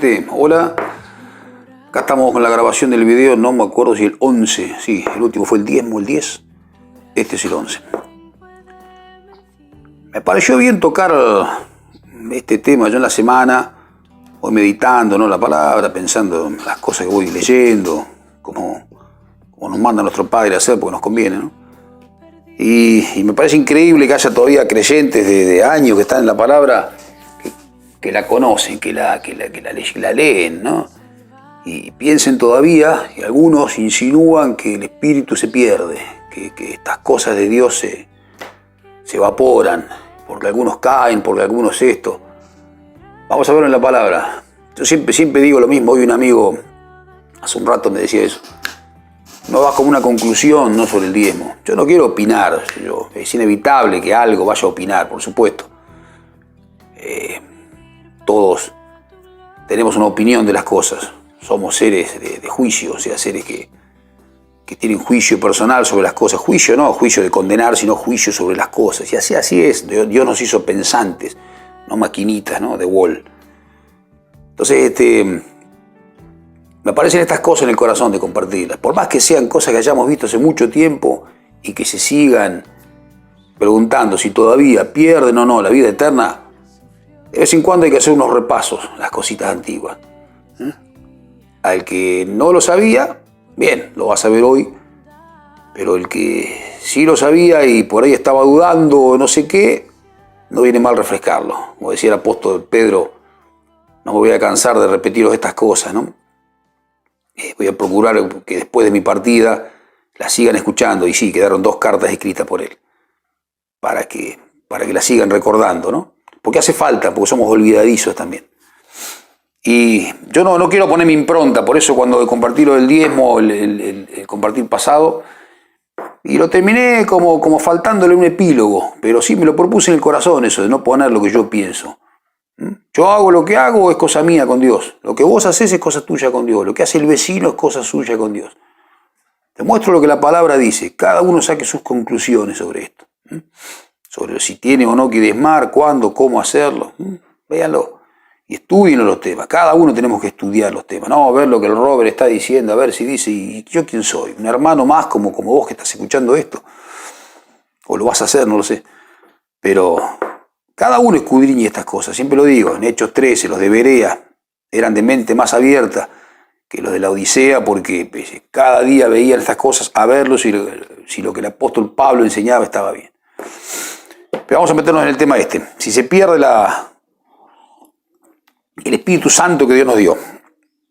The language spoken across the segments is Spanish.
gente, hola. Acá estamos con la grabación del video, no me acuerdo si el 11, sí, el último fue el diezmo, el 10. Este es el 11. Me pareció bien tocar este tema yo en la semana, voy meditando, ¿no?, la palabra, pensando en las cosas que voy leyendo, como nos manda nuestro Padre a hacer porque nos conviene, ¿no? Y me parece increíble que haya todavía creyentes de años que están en la palabra, que la conocen, que la leen, ¿no? Y piensen todavía, y algunos insinúan que el espíritu se pierde, que estas cosas de Dios se evaporan, porque algunos caen, porque algunos esto. Vamos a verlo en la palabra. Yo siempre digo lo mismo. Hoy un amigo hace un rato me decía eso. No vas como una conclusión, no sobre el diezmo. Yo no quiero opinar, es inevitable que algo vaya a opinar, por supuesto. Todos tenemos una opinión de las cosas. Somos seres de juicio, o sea, seres que tienen juicio personal sobre las cosas. Juicio no juicio de condenar, sino juicio sobre las cosas. Y así es. Dios nos hizo pensantes, no maquinitas, ¿no?, de Wall. Entonces, me aparecen estas cosas en el corazón de compartirlas. Por más que sean cosas que hayamos visto hace mucho tiempo y que se sigan preguntando si todavía pierden o no la vida eterna, de vez en cuando hay que hacer unos repasos, las cositas antiguas. Al que no lo sabía, bien, lo va a saber hoy, pero el que sí lo sabía y por ahí estaba dudando o no sé qué, no viene mal refrescarlo. Como decía el apóstol Pedro, no me voy a cansar de repetiros estas cosas, ¿no? Voy a procurar que después de mi partida las sigan escuchando. Y sí, quedaron 2 cartas escritas por él, para que las sigan recordando, ¿no? Porque hace falta, porque somos olvidadizos también. Y yo no quiero poner mi impronta, por eso cuando compartí lo del diezmo, el compartir pasado, y lo terminé como faltándole un epílogo, pero sí me lo propuse en el corazón eso, de no poner lo que yo pienso. Yo hago lo que hago, es cosa mía con Dios. Lo que vos haces es cosa tuya con Dios. Lo que hace el vecino es cosa suya con Dios. Te muestro lo que la palabra dice. Cada uno saque sus conclusiones sobre esto. Sobre si tiene o no que diezmar, cuándo, cómo hacerlo. Véanlo. Y estudien los temas. Cada uno tenemos que estudiar los temas. No ver lo que el Robert está diciendo, a ver si dice, ¿y yo quién soy? ¿Un hermano más como vos que estás escuchando esto? O lo vas a hacer, no lo sé. Pero cada uno escudriñe estas cosas. Siempre lo digo, en Hechos 13, los de Berea eran de mente más abierta que los de la Odisea, porque cada día veían estas cosas a verlo si lo que el apóstol Pablo enseñaba estaba bien. Pero vamos a meternos en el tema este. Si se pierde el Espíritu Santo que Dios nos dio.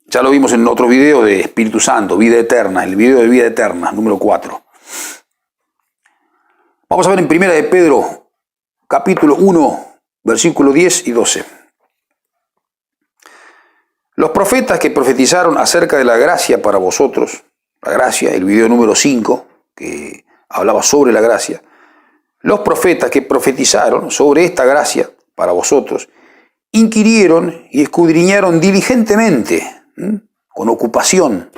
Ya lo vimos en otro video de Espíritu Santo, vida eterna, el video de vida eterna, número 4. Vamos a ver en Primera de Pedro, capítulo 1, versículo 10 y 12. Los profetas que profetizaron acerca de la gracia para vosotros, la gracia, el video número 5, que hablaba sobre la gracia, los profetas que profetizaron sobre esta gracia para vosotros, inquirieron y escudriñaron diligentemente, con ocupación,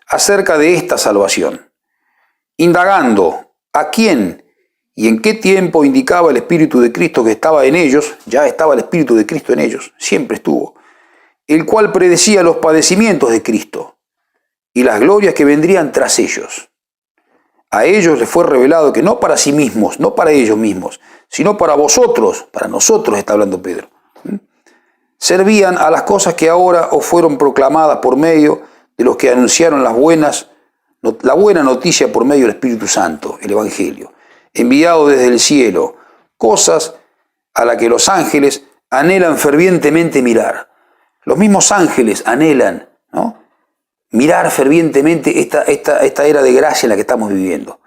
acerca de esta salvación, indagando a quién y en qué tiempo indicaba el Espíritu de Cristo que estaba en ellos. Ya estaba el Espíritu de Cristo en ellos, siempre estuvo, el cual predecía los padecimientos de Cristo y las glorias que vendrían tras ellos. A ellos les fue revelado que no para sí mismos, no para ellos mismos, sino para vosotros, para nosotros está hablando Pedro, servían a las cosas que ahora os fueron proclamadas por medio de los que anunciaron la buena noticia por medio del Espíritu Santo, el Evangelio, enviado desde el cielo, cosas a las que los ángeles anhelan fervientemente mirar. Los mismos ángeles anhelan, ¿no?, mirar fervientemente esta era de gracia en la que estamos viviendo.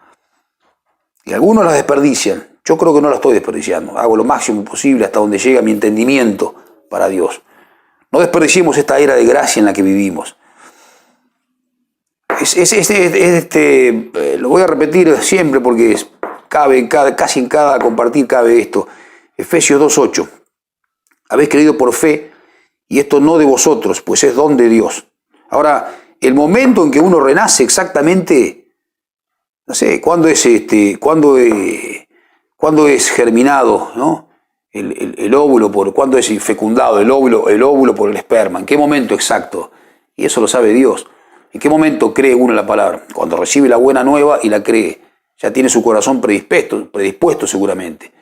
Y algunos las desperdician. Yo creo que no la estoy desperdiciando. Hago lo máximo posible hasta donde llega mi entendimiento para Dios. No desperdiciemos esta era de gracia en la que vivimos. Lo voy a repetir siempre porque casi en cada compartir cabe esto. Efesios 2:8. Habéis creído por fe, y esto no de vosotros, pues es don de Dios. Ahora, el momento en que uno renace exactamente, no sé, ¿cuándo es germinado, ¿no?, el óvulo ¿cuándo es fecundado el óvulo por el esperma? ¿En qué momento exacto? Y eso lo sabe Dios. ¿En qué momento cree uno en la palabra? Cuando recibe la buena nueva y la cree. Ya tiene su corazón predispuesto seguramente.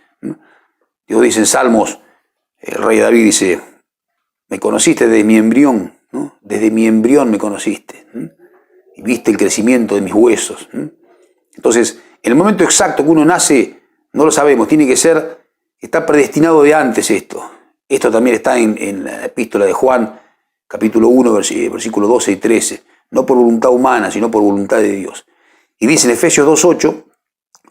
Dios dice en Salmos, el rey David dice, me conociste desde mi embrión, ¿no? Desde mi embrión me conociste. Y viste el crecimiento de mis huesos. Entonces, en el momento exacto que uno nace, no lo sabemos, tiene que ser, está predestinado de antes esto. Esto también está en la epístola de Juan, capítulo 1, versículos 12 y 13. No por voluntad humana, sino por voluntad de Dios. Y dice en Efesios 2:8,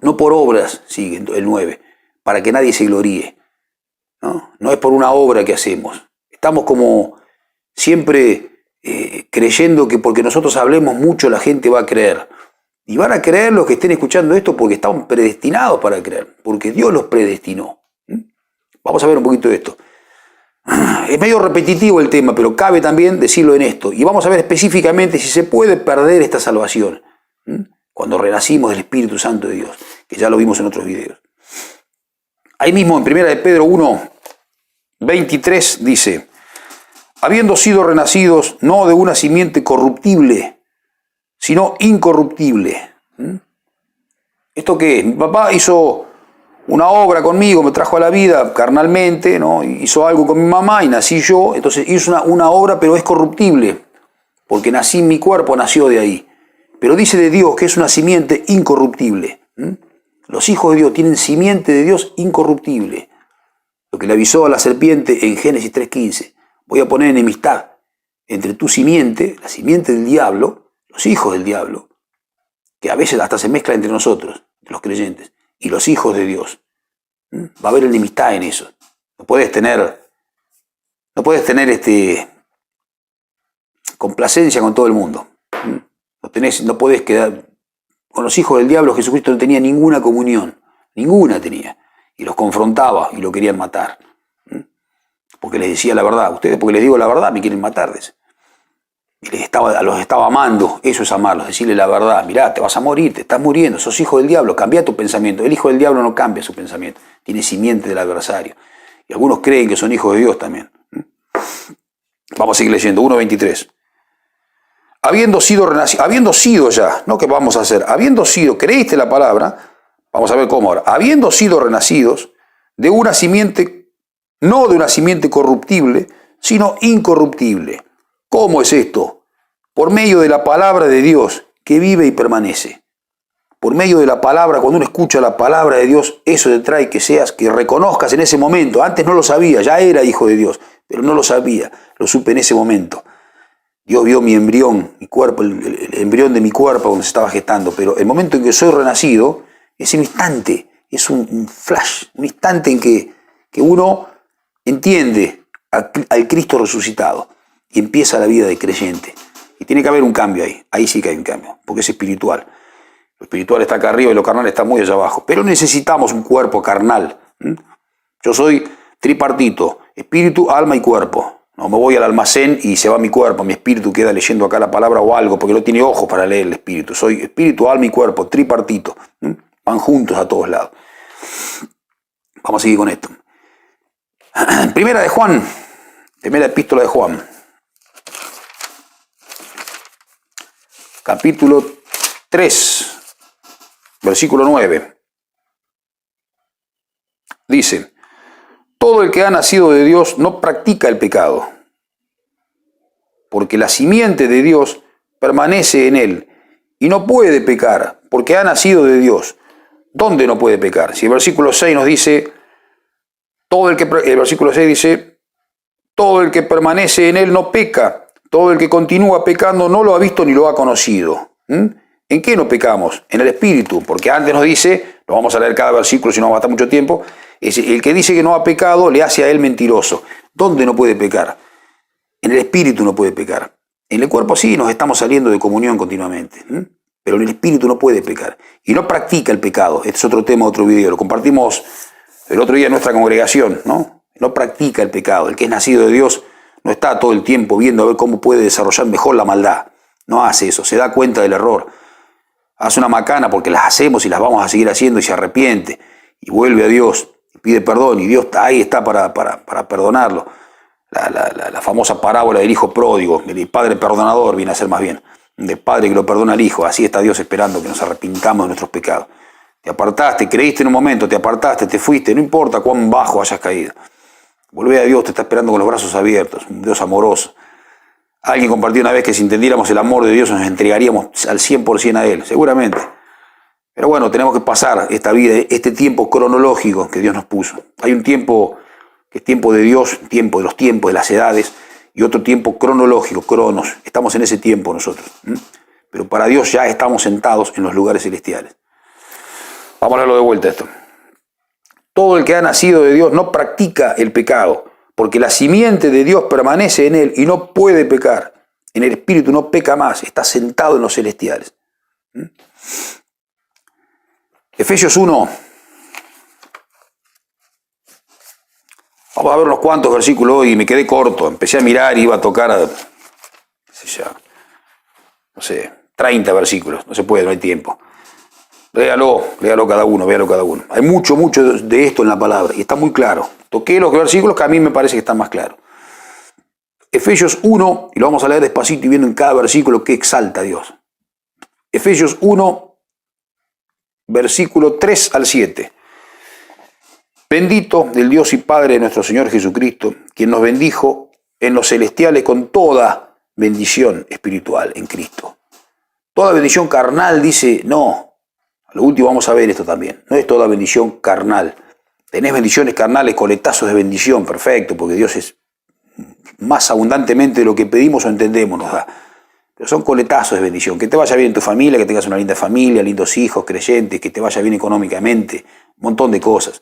no por obras, sigue el 9, para que nadie se gloríe. No es por una obra que hacemos. Estamos como siempre creyendo que porque nosotros hablemos mucho la gente va a creer. Y van a creer los que estén escuchando esto porque están predestinados para creer, porque Dios los predestinó. Vamos a ver un poquito de esto. Es medio repetitivo el tema, pero cabe también decirlo en esto. Y vamos a ver específicamente si se puede perder esta salvación cuando renacimos del Espíritu Santo de Dios, que ya lo vimos en otros videos. Ahí mismo en 1 de Pedro 1:23 dice, habiendo sido renacidos no de una simiente corruptible, sino incorruptible. ¿Esto qué es? Mi papá hizo una obra conmigo, me trajo a la vida carnalmente, ¿no? Hizo algo con mi mamá y nací yo, entonces hizo una obra pero es corruptible, porque nací en mi cuerpo, nació de ahí. Pero dice de Dios que es una simiente incorruptible. Los hijos de Dios tienen simiente de Dios incorruptible. Lo que le avisó a la serpiente en Génesis 3:15. Voy a poner enemistad entre tu simiente, la simiente del diablo, los hijos del diablo, que a veces hasta se mezcla entre nosotros, los creyentes, y los hijos de Dios. Va a haber enemistad en eso. No puedes tener complacencia con todo el mundo. No podés quedar con los hijos del diablo. Jesucristo no tenía ninguna comunión, ninguna tenía, y los confrontaba y lo querían matar, porque les decía la verdad. Ustedes, porque les digo la verdad, me quieren matar. Y los estaba amando. Eso es amarlos, decirle la verdad. Mirá, te vas a morir, te estás muriendo, sos hijo del diablo, cambia tu pensamiento. El hijo del diablo no cambia su pensamiento, tiene simiente del adversario. Y algunos creen que son hijos de Dios también. Vamos a seguir leyendo, 1:23. Habiendo sido ya, no que vamos a hacer, habiendo sido, creíste la palabra, vamos a ver cómo ahora, habiendo sido renacidos de una simiente, no de una simiente corruptible, sino incorruptible. ¿Cómo es esto? Por medio de la palabra de Dios que vive y permanece. Por medio de la palabra, cuando uno escucha la palabra de Dios, eso te trae que reconozcas en ese momento. Antes no lo sabía, ya era hijo de Dios, pero no lo sabía, lo supe en ese momento. Dios vio mi embrión, mi cuerpo, el embrión de mi cuerpo cuando se estaba gestando, pero el momento en que soy renacido es un instante, es un flash, un instante en que uno entiende al Cristo resucitado y empieza la vida de creyente. Y tiene que haber un cambio ahí sí que hay un cambio, porque es espiritual. Lo espiritual está acá arriba y lo carnal está muy allá abajo, pero necesitamos un cuerpo carnal. Yo soy tripartito, espíritu, alma y cuerpo. No me voy al almacén y se va mi cuerpo, mi espíritu queda leyendo acá la palabra o algo, porque no tiene ojos para leer el espíritu. Soy espíritu, alma y cuerpo, tripartito. Van juntos a todos lados. Vamos a seguir con esto. Primera epístola de Juan. Capítulo 3, versículo 9. Dice, todo el que ha nacido de Dios no practica el pecado, porque la simiente de Dios permanece en él y no puede pecar, porque ha nacido de Dios. ¿Dónde no puede pecar? Si el versículo 6 nos dice, el versículo 6 dice, todo el que permanece en él no peca, todo el que continúa pecando no lo ha visto ni lo ha conocido. ¿En qué no pecamos? En el espíritu, porque antes nos dice, lo vamos a leer cada versículo si no va a estar mucho tiempo, el que dice que no ha pecado le hace a él mentiroso. ¿Dónde no puede pecar? En el espíritu no puede pecar. En el cuerpo sí, nos estamos saliendo de comunión continuamente, pero en el espíritu no puede pecar. Y no practica el pecado. Este es otro tema, otro video. Lo compartimos el otro día en nuestra congregación, ¿no? No practica el pecado. El que es nacido de Dios no está todo el tiempo viendo a ver cómo puede desarrollar mejor la maldad. No hace eso, se da cuenta del error. Hace una macana porque las hacemos y las vamos a seguir haciendo y se arrepiente y vuelve a Dios. pide perdón y Dios ahí está para perdonarlo. La famosa parábola del hijo pródigo, el padre perdonador viene a ser más bien, del padre que lo perdona al hijo. Así está Dios esperando que nos arrepintamos de nuestros pecados. Te apartaste, creíste en un momento, te apartaste, te fuiste, no importa cuán bajo hayas caído. Volvé a Dios, te está esperando con los brazos abiertos, un Dios amoroso. Alguien compartió una vez que si entendiéramos el amor de Dios nos entregaríamos al 100% a Él, seguramente. Pero bueno, tenemos que pasar esta vida, este tiempo cronológico que Dios nos puso. Hay un tiempo que es tiempo de Dios, tiempo de los tiempos, de las edades, y otro tiempo cronológico, cronos. Estamos en ese tiempo nosotros. Pero para Dios ya estamos sentados en los lugares celestiales. Vamos a leerlo de vuelta esto. Todo el que ha nacido de Dios no practica el pecado, porque la simiente de Dios permanece en él y no puede pecar. En el Espíritu no peca más, está sentado en los celestiales. Efesios 1. Vamos a ver unos cuantos versículos hoy y me quedé corto. Empecé a mirar y iba a tocar, no sé, 30 versículos. No se puede, no hay tiempo. Léalo cada uno, véalo cada uno. Hay mucho de esto en la palabra y está muy claro. Toqué los versículos que a mí me parece que están más claros. Efesios 1, y lo vamos a leer despacito y viendo en cada versículo que exalta a Dios. Efesios 1, versículo 3 al 7. Bendito el Dios y Padre de nuestro Señor Jesucristo, quien nos bendijo en los celestiales con toda bendición espiritual en Cristo. Toda bendición carnal, dice, no. A lo último vamos a ver esto también. No es toda bendición carnal. Tenés bendiciones carnales, coletazos de bendición, perfecto, porque Dios es más abundantemente de lo que pedimos o entendemos nos da. Pero son coletazos de bendición. Que te vaya bien en tu familia, que tengas una linda familia, lindos hijos, creyentes, que te vaya bien económicamente, un montón de cosas.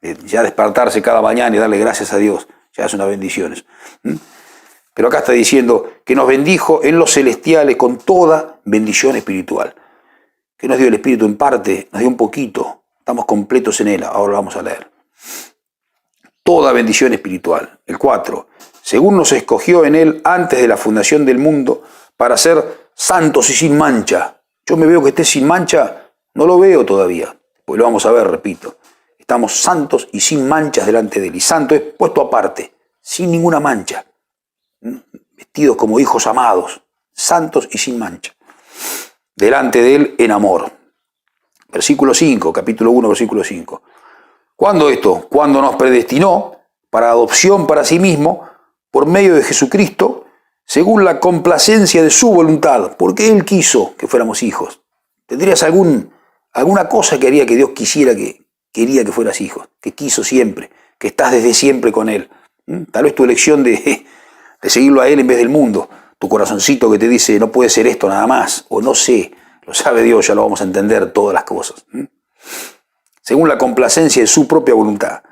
Ya despertarse cada mañana y darle gracias a Dios, ya es una bendición. Pero acá está diciendo que nos bendijo en los celestiales con toda bendición espiritual. Que nos dio el Espíritu en parte, nos dio un poquito, estamos completos en Él, ahora lo vamos a leer. Toda bendición espiritual. El 4. Según nos escogió en Él antes de la fundación del mundo para ser santos y sin mancha. Yo me veo que esté sin mancha, no lo veo todavía, pues lo vamos a ver, repito. Estamos santos y sin manchas delante de Él. Y santo es puesto aparte, sin ninguna mancha. Vestidos como hijos amados, santos y sin mancha. Delante de Él en amor. Versículo 5, capítulo 1, versículo 5. ¿Cuándo esto? Cuando nos predestinó para adopción para sí mismo, por medio de Jesucristo, según la complacencia de su voluntad, porque Él quiso que fuéramos hijos. ¿Tendrías alguna cosa que haría que Dios quería que fueras hijo? Que quiso siempre, que estás desde siempre con Él. Tal vez tu elección de seguirlo a Él en vez del mundo. Tu corazoncito que te dice, no puede ser esto nada más, o no sé, lo sabe Dios, ya lo vamos a entender todas las cosas. Según la complacencia de su propia voluntad.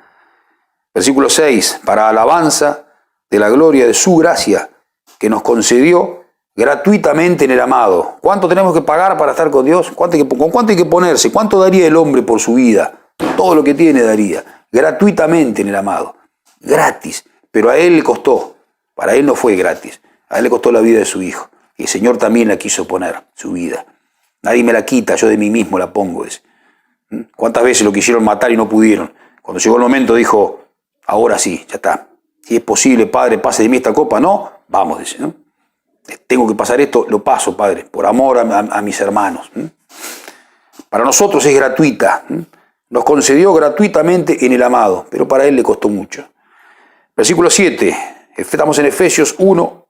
Versículo 6, para alabanza de la gloria de su gracia, que nos concedió gratuitamente en el amado. ¿Cuánto tenemos que pagar para estar con Dios? ¿Con cuánto hay que ponerse? ¿Cuánto daría el hombre por su vida? Todo lo que tiene daría, gratuitamente en el amado. Gratis, pero a Él le costó, para Él no fue gratis. A Él le costó la vida de su hijo. Y el Señor también la quiso poner, su vida. Nadie me la quita, yo de mí mismo la pongo. ¿Cuántas veces lo quisieron matar y no pudieron? Cuando llegó el momento dijo, ahora sí, ya está. Si es posible, Padre, pase de mí esta copa. No, vamos, dice, ¿no? Tengo que pasar esto, lo paso, Padre, por amor a mis hermanos. Para nosotros es gratuita. Nos concedió gratuitamente en el amado, pero para Él le costó mucho. Versículo 7. Estamos en Efesios 1,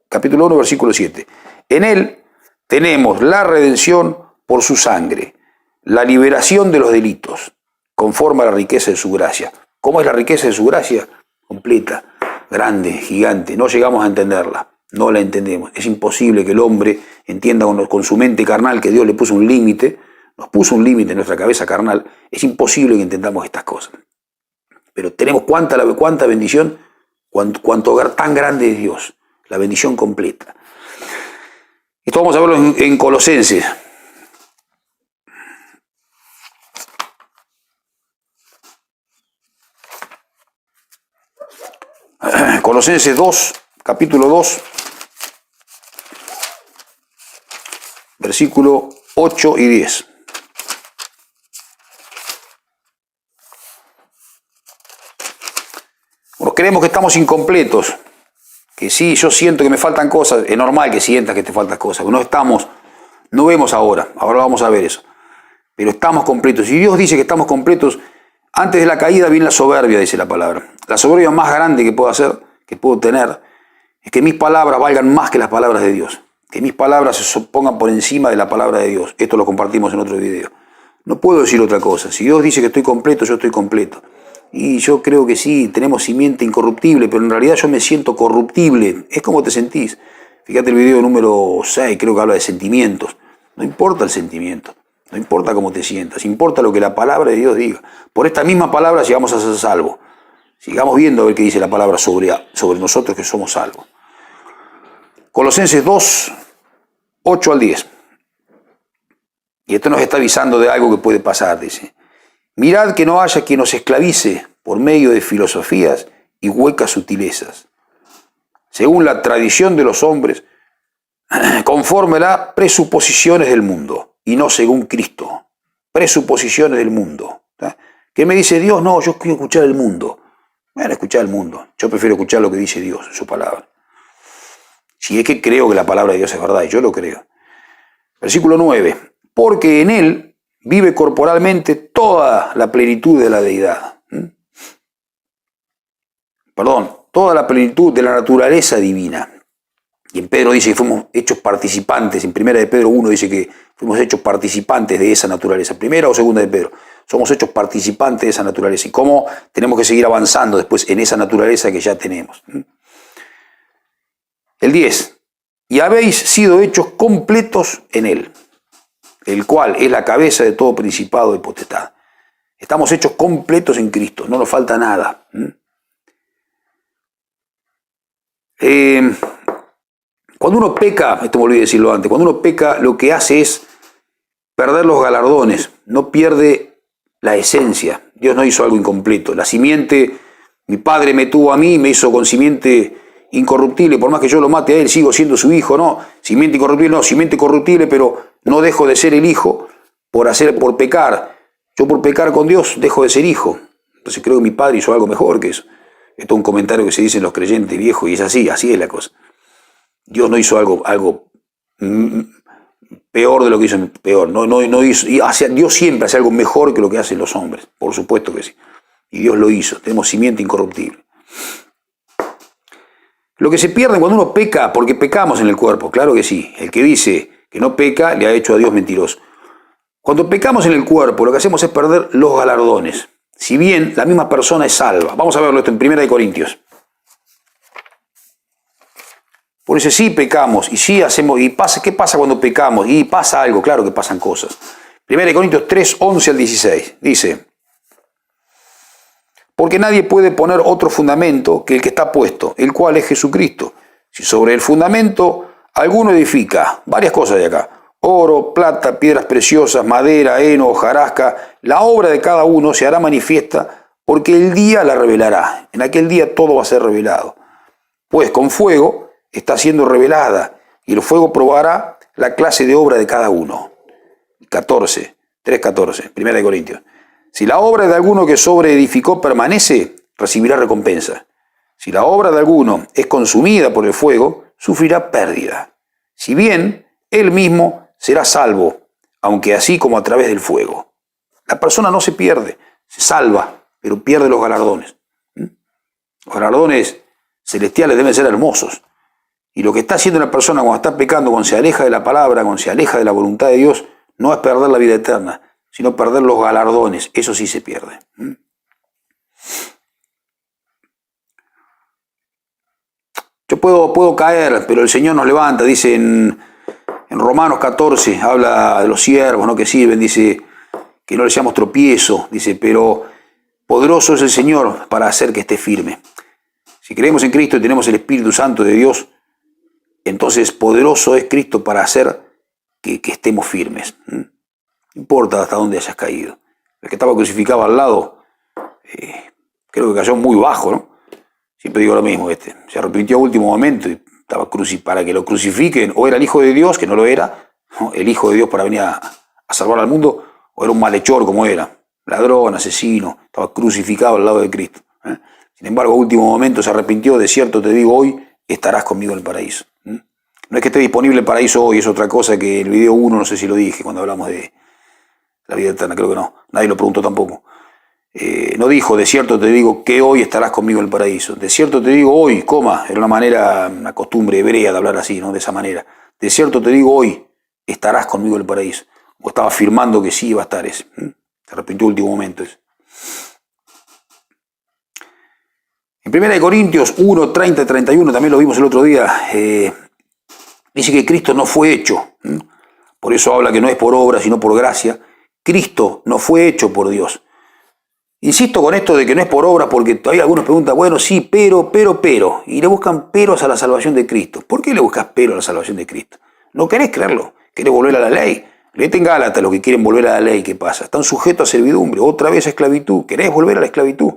capítulo 1, versículo 7. En Él tenemos la redención por su sangre, la liberación de los delitos, conforme a la riqueza de su gracia. ¿Cómo es la riqueza de su gracia? Completa, grande, gigante. No llegamos a entenderla, no la entendemos. Es imposible que el hombre entienda con su mente carnal que Dios le puso un límite, nos puso un límite en nuestra cabeza carnal. Es imposible que entendamos estas cosas. Pero tenemos cuánta bendición, cuánto hogar tan grande es Dios, la bendición completa. Esto vamos a verlo en Colosenses. Colosenses 2, capítulo 2, versículo 8 y 10. creemos que estamos incompletos, que sí, yo siento que me faltan cosas, es normal que sientas que te faltan cosas, no vemos ahora vamos a ver eso, pero estamos completos. Y Dios dice que estamos completos. Antes de la caída viene la soberbia, dice la palabra. La soberbia más grande que puedo tener, es que mis palabras valgan más que las palabras de Dios. Que mis palabras se pongan por encima de la palabra de Dios. Esto lo compartimos en otro video. No puedo decir otra cosa. Si Dios dice que estoy completo, yo estoy completo. Y yo creo que sí, tenemos simiente incorruptible, pero en realidad yo me siento corruptible. Es como te sentís. Fíjate el video número 6, creo que habla de sentimientos. No importa el sentimiento. No importa cómo te sientas, importa lo que la palabra de Dios diga. Por esta misma palabra llegamos a ser salvos. Sigamos viendo a ver qué dice la palabra sobre nosotros que somos salvos. Colosenses 2, 8 al 10. Y esto nos está avisando de algo que puede pasar, dice. Mirad que no haya quien os esclavice por medio de filosofías y huecas sutilezas, según la tradición de los hombres, conforme a las presuposiciones del mundo. Y no según Cristo. Presuposiciones del mundo. ¿Qué me dice Dios? No, yo quiero escuchar el mundo. Bueno, escuchar el mundo. Yo prefiero escuchar lo que dice Dios, su palabra. Si es que creo que la palabra de Dios es verdad, y yo lo creo. Versículo 9. Porque en él vive corporalmente toda la plenitud de la deidad. Toda la plenitud de la naturaleza divina. Y en Pedro dice que fuimos hechos participantes. En primera de Pedro 1 dice que fuimos hechos participantes de esa naturaleza. Primera o segunda de Pedro. Somos hechos participantes de esa naturaleza. Y cómo tenemos que seguir avanzando después en esa naturaleza que ya tenemos. El 10. Y habéis sido hechos completos en él, el cual es la cabeza de todo principado y potestad. Estamos hechos completos en Cristo. No nos falta nada. Cuando uno peca, esto me olvidé decirlo antes, cuando uno peca lo que hace es perder los galardones, no pierde la esencia. Dios no hizo algo incompleto. La simiente, mi padre me tuvo a mí, me hizo con simiente incorruptible, por más que yo lo mate a él, sigo siendo su hijo, no. Simiente incorruptible, no, simiente corruptible, pero no dejo de ser el hijo por pecar. Yo por pecar con Dios dejo de ser hijo. Entonces creo que mi padre hizo algo mejor que eso. Esto es un comentario que se dice en los creyentes viejos y es así es la cosa. Dios no hizo algo peor de lo que hizo peor. No hizo, Dios siempre hace algo mejor que lo que hacen los hombres. Por supuesto que sí. Y Dios lo hizo. Tenemos simiente incorruptible. Lo que se pierde cuando uno peca, porque pecamos en el cuerpo, claro que sí. El que dice que no peca, le ha hecho a Dios mentiroso. Cuando pecamos en el cuerpo, lo que hacemos es perder los galardones. Si bien la misma persona es salva. Vamos a verlo esto en 1 Corintios. Por eso sí pecamos, y sí hacemos, ¿qué pasa cuando pecamos? Y pasa algo, claro que pasan cosas. 1 Corintios 3, 11 al 16, dice, porque nadie puede poner otro fundamento que el que está puesto, el cual es Jesucristo. Si sobre el fundamento alguno edifica, varias cosas de acá, oro, plata, piedras preciosas, madera, heno, hojarasca, la obra de cada uno se hará manifiesta, porque el día la revelará. En aquel día todo va a ser revelado. Pues con fuego está siendo revelada, y el fuego probará la clase de obra de cada uno. 3:14, 1 Corintios. Si la obra de alguno que sobreedificó permanece, recibirá recompensa. Si la obra de alguno es consumida por el fuego, sufrirá pérdida. Si bien, él mismo será salvo, aunque así como a través del fuego. La persona no se pierde, se salva, pero pierde los galardones. Los galardones celestiales deben ser hermosos. Y lo que está haciendo una persona cuando está pecando, cuando se aleja de la palabra, cuando se aleja de la voluntad de Dios, no es perder la vida eterna, sino perder los galardones. Eso sí se pierde. Yo puedo caer, pero el Señor nos levanta. Dice en Romanos 14, habla de los siervos, ¿no?, que sirven, dice que no le seamos tropiezo, dice, pero poderoso es el Señor para hacer que esté firme. Si creemos en Cristo y tenemos el Espíritu Santo de Dios, entonces poderoso es Cristo para hacer que estemos firmes. No importa hasta dónde hayas caído. El que estaba crucificado al lado, creo que cayó muy bajo, ¿no? Siempre digo lo mismo, se arrepintió a último momento y estaba para que lo crucifiquen, o era el Hijo de Dios, que no lo era, ¿no?, el Hijo de Dios para venir a salvar al mundo, o era un malhechor como era, ladrón, asesino, estaba crucificado al lado de Cristo. Sin embargo, a último momento se arrepintió. De cierto te digo, hoy estarás conmigo en el paraíso. No es que esté disponible el paraíso hoy, es otra cosa que el video 1, no sé si lo dije, cuando hablamos de la vida eterna, creo que no. Nadie lo preguntó tampoco. No dijo, de cierto te digo que hoy estarás conmigo en el paraíso. De cierto te digo hoy, coma, era una costumbre hebrea de hablar así, ¿no? De esa manera. De cierto te digo hoy, estarás conmigo en el paraíso. O estaba afirmando que sí iba a estar ese. Se arrepintió último momento ese. En 1 Corintios 1, 30 y 31, también lo vimos el otro día, dice que Cristo no fue hecho. Por eso habla que no es por obra, sino por gracia. Cristo no fue hecho por Dios. Insisto con esto de que no es por obra, porque todavía algunos preguntan, bueno, sí, pero, y le buscan peros a la salvación de Cristo. ¿Por qué le buscas pero a la salvación de Cristo? No querés creerlo, querés volver a la ley. Léete en Gálatas los que quieren volver a la ley, ¿qué pasa? Están sujetos a servidumbre, otra vez a esclavitud. ¿Querés volver a la esclavitud?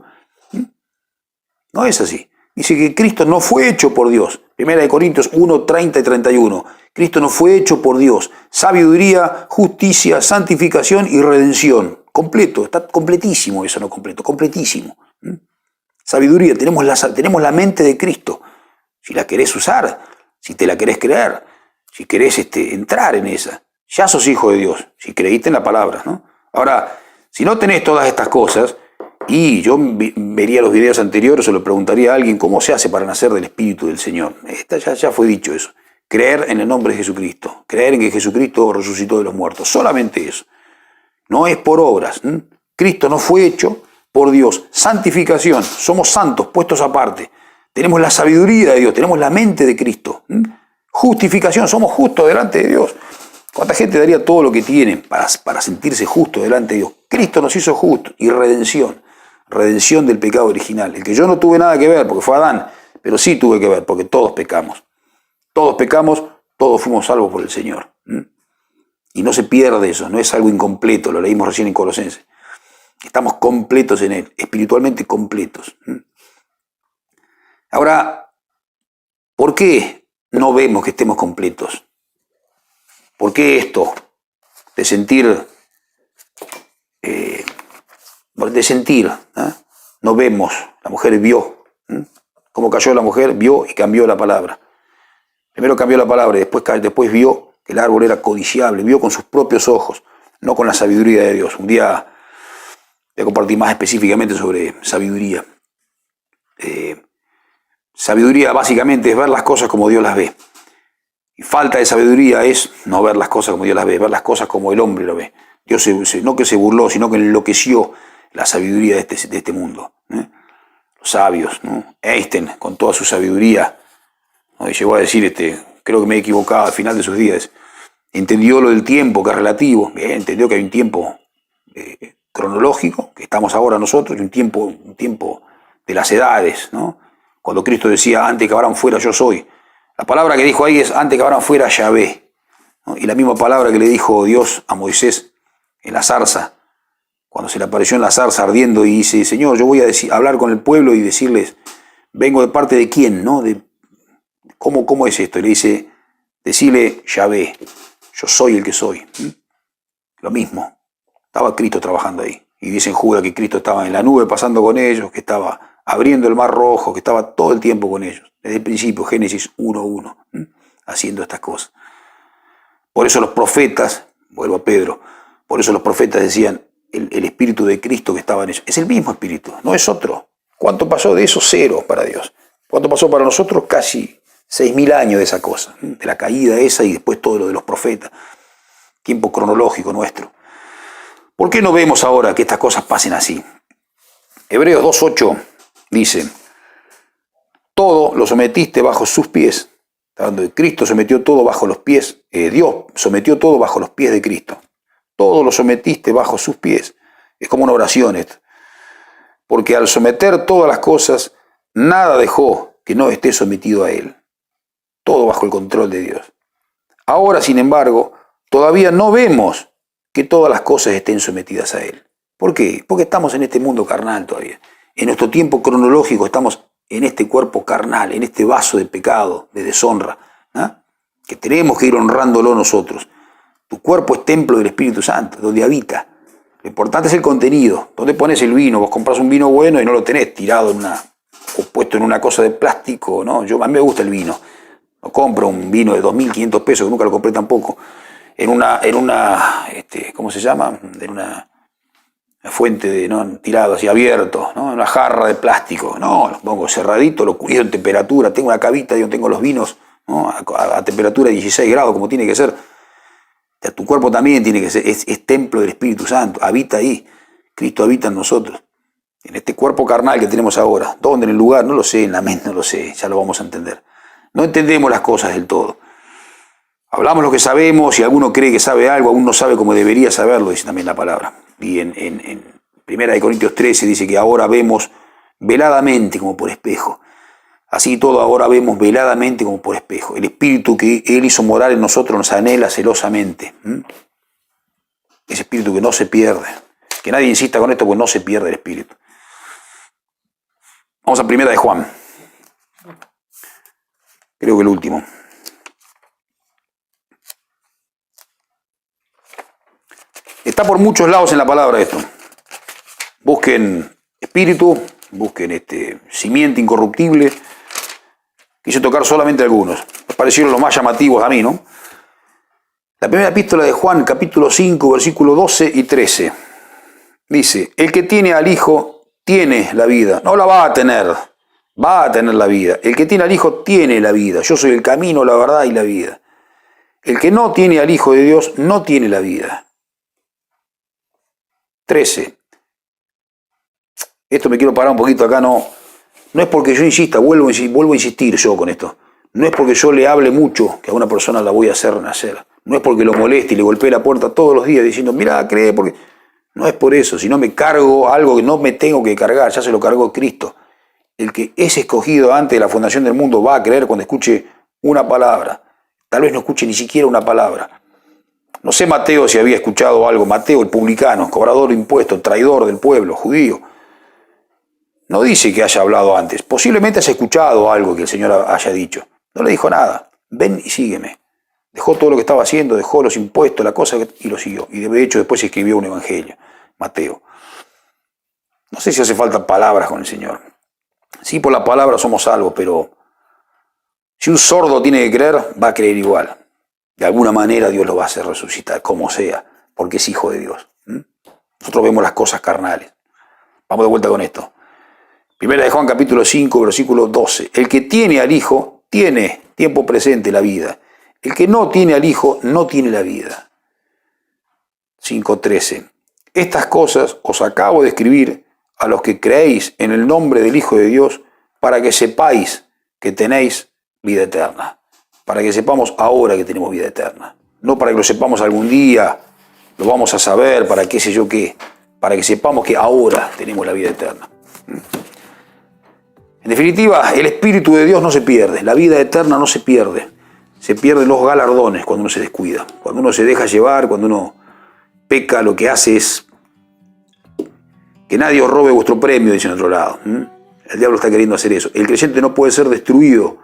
No es así. Dice que Cristo no fue hecho por Dios. 1 Corintios 1, 30 y 31. Cristo no fue hecho por Dios. Sabiduría, justicia, santificación y redención. Completo, está completísimo eso, no completo, completísimo. Sabiduría, tenemos la mente de Cristo. Si la querés usar, si te la querés creer, si querés entrar en esa, ya sos hijo de Dios, si creíste en la palabra, ¿no? Ahora, si no tenés todas estas cosas, y yo vería los videos anteriores o le preguntaría a alguien cómo se hace para nacer del Espíritu del Señor. Ya fue dicho eso. Creer en el nombre de Jesucristo, creer en que Jesucristo resucitó de los muertos, solamente eso. No es por obras. Cristo no fue hecho por Dios. Santificación, somos santos, puestos aparte. Tenemos la sabiduría de Dios, tenemos la mente de Cristo. Justificación, somos justos delante de Dios. ¿Cuánta gente daría todo lo que tiene para sentirse justo delante de Dios? Cristo nos hizo justos. Y redención, redención del pecado original. El que yo no tuve nada que ver, porque fue Adán, pero sí tuve que ver, porque todos pecamos. Todos pecamos, todos fuimos salvos por el Señor. Y no se pierde eso, no es algo incompleto, lo leímos recién en Colosenses. Estamos completos en Él, espiritualmente completos. Ahora, ¿por qué no vemos que estemos completos? ¿Por qué esto de sentir, no vemos? La mujer vio. ¿Cómo cayó la mujer? Vio y cambió la palabra. Primero cambió la palabra y después vio que el árbol era codiciable, vio con sus propios ojos, no con la sabiduría de Dios. Un día voy a compartir más específicamente sobre sabiduría. Sabiduría básicamente es ver las cosas como Dios las ve. Y falta de sabiduría es no ver las cosas como Dios las ve, ver las cosas como el hombre lo ve. Dios no que se burló, sino que enloqueció la sabiduría de este mundo. Los sabios, ¿no? Einstein, con toda su sabiduría, ¿no? Llegó a decir, creo que me he equivocado al final de sus días, entendió lo del tiempo, que es relativo, entendió que hay un tiempo cronológico, que estamos ahora nosotros, y un tiempo de las edades, ¿no? Cuando Cristo decía, antes que Abraham fuera, yo soy. La palabra que dijo ahí es, antes que Abraham fuera, Yahvé, ¿no? Y la misma palabra que le dijo Dios a Moisés en la zarza, cuando se le apareció en la zarza ardiendo y dice, Señor, yo voy a hablar con el pueblo y decirles, vengo de parte de quién, ¿no? ¿Cómo es esto? Y le dice, decirle Yahvé, yo soy el que soy. Lo mismo, estaba Cristo trabajando ahí. Y dicen Judas que Cristo estaba en la nube pasando con ellos, que estaba abriendo el mar rojo, que estaba todo el tiempo con ellos. Desde el principio, Génesis 1:1, haciendo estas cosas. Por eso los profetas, vuelvo a Pedro, por eso los profetas decían, el Espíritu de Cristo que estaba en ellos. Es el mismo Espíritu, no es otro. ¿Cuánto pasó de eso? 0 para Dios. ¿Cuánto pasó para nosotros? Casi 6.000 años de esa cosa, de la caída esa y después todo lo de los profetas. Tiempo cronológico nuestro. ¿Por qué no vemos ahora que estas cosas pasen así? Hebreos 2:8 dice, todo lo sometiste bajo sus pies. Está hablando de Cristo, sometió todo bajo los pies. Dios sometió todo bajo los pies de Cristo. Todo lo sometiste bajo sus pies. Es como una oración esto. Porque al someter todas las cosas, nada dejó que no esté sometido a Él. Todo bajo el control de Dios. Ahora, sin embargo, todavía no vemos que todas las cosas estén sometidas a Él. ¿Por qué? Porque estamos en este mundo carnal todavía. En nuestro tiempo cronológico estamos en este cuerpo carnal, en este vaso de pecado, de deshonra, ¿no? Que tenemos que ir honrándolo nosotros. Tu cuerpo es templo del Espíritu Santo, donde habita. Lo importante es el contenido. ¿Dónde pones el vino? Vos compras un vino bueno y no lo tenés tirado en o puesto en una cosa de plástico, ¿no? A mí me gusta el vino. No compro un vino de 2.500 pesos, que nunca lo compré tampoco, en una ¿cómo se llama? En una fuente de, ¿no? Tirado así abierto, ¿no? En una jarra de plástico. No, lo pongo cerradito, lo cuido en temperatura. Tengo una cavita donde tengo los vinos, ¿no? a temperatura de 16 grados, como tiene que ser. Tu cuerpo también tiene que ser, es templo del Espíritu Santo, habita ahí. Cristo habita en nosotros. En este cuerpo carnal que tenemos ahora. ¿Dónde? En el lugar, no lo sé, en la mente no lo sé, ya lo vamos a entender. No entendemos las cosas del todo. Hablamos lo que sabemos y alguno cree que sabe algo, aún no sabe como debería saberlo, dice también la palabra. Y en 1 Corintios 13 dice que ahora vemos veladamente como por espejo. Así todo ahora vemos veladamente como por espejo. El Espíritu que Él hizo morar en nosotros nos anhela celosamente. Ese Espíritu que no se pierde. Que nadie insista con esto, porque no se pierde el Espíritu. Vamos a 1 de Juan. Creo que el último. Está por muchos lados en la palabra esto. Busquen espíritu, busquen simiente incorruptible. Quise tocar solamente algunos. Me parecieron los más llamativos a mí, ¿no? La primera epístola de Juan, capítulo 5, versículos 12 y 13. Dice, el que tiene al Hijo tiene la vida. No la va a tener la vida. El que tiene al Hijo tiene la vida. Yo soy el camino, la verdad y la vida. El que no tiene al Hijo de Dios no tiene la vida. 13. Esto me quiero parar un poquito acá, no es porque yo insista, vuelvo a insistir yo con esto. No es porque yo le hable mucho que a una persona la voy a hacer nacer. No es porque lo moleste y le golpee la puerta todos los días diciendo, mira, cree, porque... No es por eso, sino me cargo algo que no me tengo que cargar, ya se lo cargó Cristo. El que es escogido antes de la fundación del mundo va a creer cuando escuche una palabra. Tal vez no escuche ni siquiera una palabra. No sé Mateo si había escuchado algo. Mateo, el publicano, cobrador de impuestos, traidor del pueblo, judío. No dice que haya hablado antes. Posiblemente haya escuchado algo que el Señor haya dicho. No le dijo nada. Ven y sígueme. Dejó todo lo que estaba haciendo, dejó los impuestos, la cosa, y lo siguió. Y de hecho después escribió un evangelio. Mateo. No sé si hace falta palabras con el Señor. Sí, por la palabra somos salvos, pero si un sordo tiene que creer, va a creer igual. De alguna manera Dios lo va a hacer resucitar, como sea, porque es hijo de Dios. Nosotros vemos las cosas carnales. Vamos de vuelta con esto. 1 de Juan capítulo 5, versículo 12. El que tiene al Hijo tiene tiempo presente la vida. El que no tiene al Hijo no tiene la vida. 5:13. Estas cosas os acabo de escribir a los que creéis en el nombre del Hijo de Dios, para que sepáis que tenéis vida eterna. Para que sepamos ahora que tenemos vida eterna. No para que lo sepamos algún día, lo vamos a saber, para qué sé yo qué. Para que sepamos que ahora tenemos la vida eterna. En definitiva, el Espíritu de Dios no se pierde, la vida eterna no se pierde. Se pierden los galardones cuando uno se descuida. Cuando uno se deja llevar, cuando uno peca, lo que hace es que nadie os robe vuestro premio, dice en otro lado. El diablo está queriendo hacer eso. El creyente no puede ser destruido,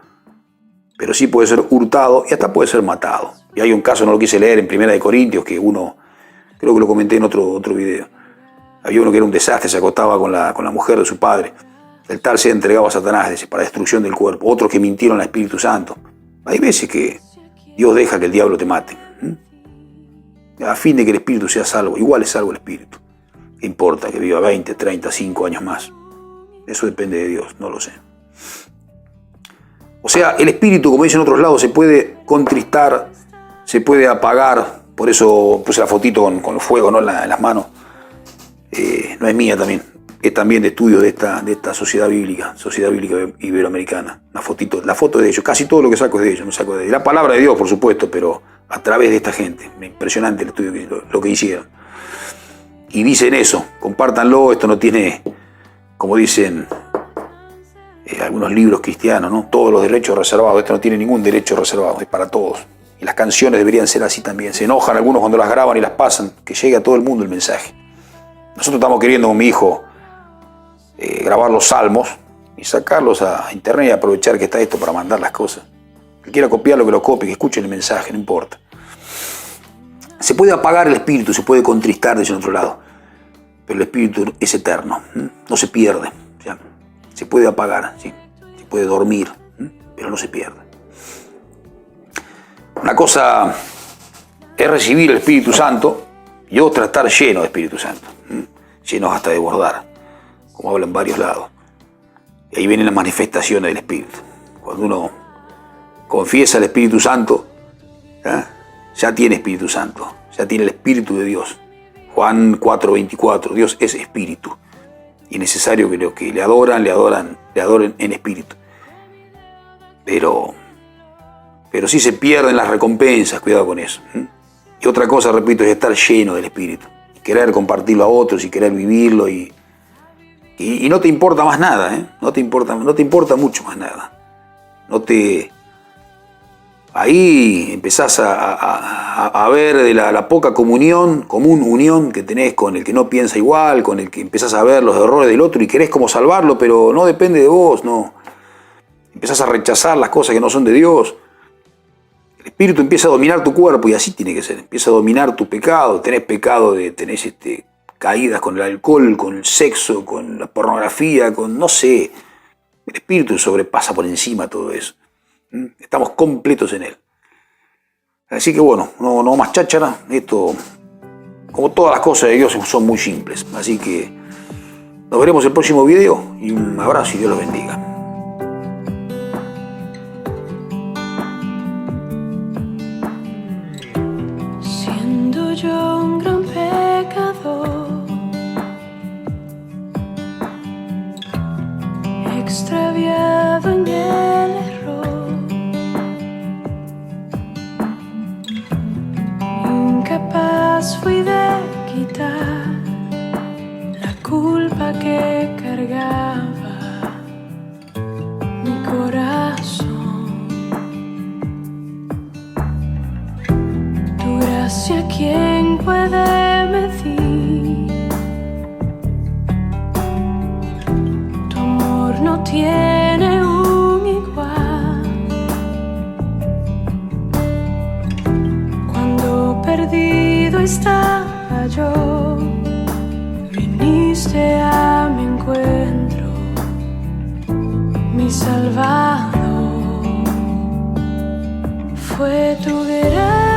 pero sí puede ser hurtado y hasta puede ser matado. Y hay un caso, no lo quise leer, en 1 Corintios, que uno, creo que lo comenté en otro video. Había uno que era un desastre, se acostaba con la mujer de su padre. El tal se entregaba a Satanás, dice, para destrucción del cuerpo. Otros que mintieron al Espíritu Santo. Hay veces que Dios deja que el diablo te mate. A fin de que el Espíritu sea salvo. Igual es salvo el Espíritu. ¿Qué importa que viva 20, 30, 5 años más? Eso depende de Dios, no lo sé. O sea, el Espíritu, como dicen en otros lados, se puede contristar, se puede apagar. Por eso puse la fotito con el fuego, ¿no? en las manos. No es mía también. Es también de estudio de esta sociedad bíblica iberoamericana. La foto es de ellos. Casi todo lo que saco es de ellos. No saco de la palabra de Dios, por supuesto, pero a través de esta gente. Impresionante el estudio, lo que hicieron. Y dicen eso, compártanlo. Esto no tiene, como dicen algunos libros cristianos, ¿no? Todos los derechos reservados. Esto no tiene ningún derecho reservado, es para todos. Y las canciones deberían ser así también. Se enojan algunos cuando las graban y las pasan. Que llegue a todo el mundo el mensaje. Nosotros estamos queriendo con mi hijo grabar los salmos y sacarlos a internet y aprovechar que está esto para mandar las cosas. Que quiera copiarlo, que lo copie, que escuche el mensaje, no importa. Se puede apagar el espíritu, se puede contristar desde otro lado, pero el espíritu es eterno, no se pierde. ¿Ya? se puede apagar, ¿sí? Se puede dormir, pero no se pierde. Una cosa es recibir el Espíritu Santo y otra estar lleno de Espíritu Santo, llenos hasta desbordar, como habla en varios lados. Y ahí vienen las manifestaciones del Espíritu. Cuando uno confiesa el Espíritu Santo, ya tiene Espíritu Santo, ya tiene el Espíritu de Dios. Juan 4:24, Dios es Espíritu. Y es necesario que los que le adoren en Espíritu. Pero sí se pierden las recompensas, cuidado con eso. Y otra cosa, repito, es estar lleno del Espíritu. Querer compartirlo a otros y querer vivirlo y no te importa más nada, no te importa mucho más nada. Ahí empezás a ver de la poca común unión que tenés con el que no piensa igual, con el que empezás a ver los errores del otro y querés como salvarlo, pero no depende de vos, no. Empezás a rechazar las cosas que no son de Dios. El Espíritu empieza a dominar tu cuerpo y así tiene que ser. Empieza a dominar tu pecado. Tenés pecado tenés caídas con el alcohol, con el sexo, con la pornografía, con no sé. El Espíritu sobrepasa por encima todo eso. Estamos completos en Él. Así que bueno, no más cháchara. Esto, como todas las cosas de Dios, son muy simples. Así que nos veremos en el próximo video y un abrazo y Dios los bendiga. Siendo yo un gran pecador, extraviado en el error, incapaz fui de quitar la culpa que cargaba mi corazón. Tu gracia, ¿quién puede medir? Tu amor no tiene un igual. Cuando perdido estaba yo, viniste a mi encuentro, mi Salvador. Fue tu gracia